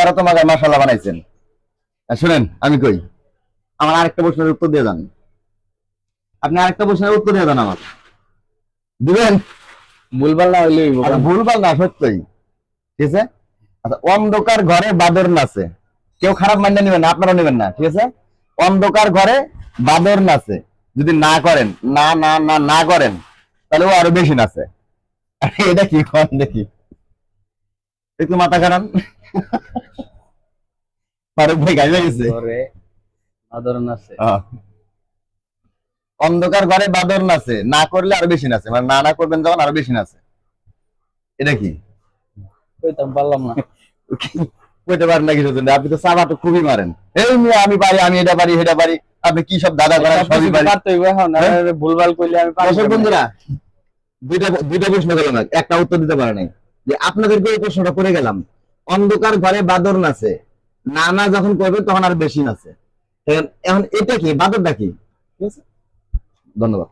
আরো তোমাকে মাশাআল্লাহ বানাইছেন। শুনেন আমি কই, আমার আরেকটা প্রশ্নের উত্তর দিয়ে দেন। আপনি আরেকটা প্রশ্নের উত্তর দিয়ে দেন আমার, দিবেন? ভুলভাল না হইলে ভুলভাল না, সত্যই। ঠিক আছে। আচ্ছা, অন্ধকার ঘরে বাদর নাচে, কেউ খারাপ মাইন্ডে নেবেন না, আপনারা নেবেন না, ঠিক আছে? অন্ধকার ঘরে বাদর নাচে, যদি না করেন, না না না না করেন, তাহলে ও আরো বেশি নাচে। এটা কি কন দেখি, একটু মাথা খারাপ। ফারুক ভাই গাইবে গেছে। ঘরে আদরণ আছে। অন্ধকার ঘরে বাদর নাচে, না করলে আরো বেশি নাচে, মানে না না করবেন যখন আরো বেশি নাচে। এটা কি? কইতাম পারলাম না। কইতে পারেন না কিছু, আপনি তো চাপা তো খুবই মারেন। এই মেয়ে আমি পারি, আমি এটা পারি সেটা পারি, আপনি কি সব দাদা করেন সবই পারি। ভুলভাল করলে আমি পারি। দর্শক বন্ধুরা, দুইটা প্রশ্ন করলাম, একটা উত্তর দিতে পারে নাই। যে আপনাদেরকে এই প্রশ্নটা করে গেলাম, অন্ধকার ঘরে বাদর নাচে, না না যখন করবে তখন আর বেশি নাচে। এখন এটা কি, বাদরটা কি? ঠিক আছে, ধন্যবাদ।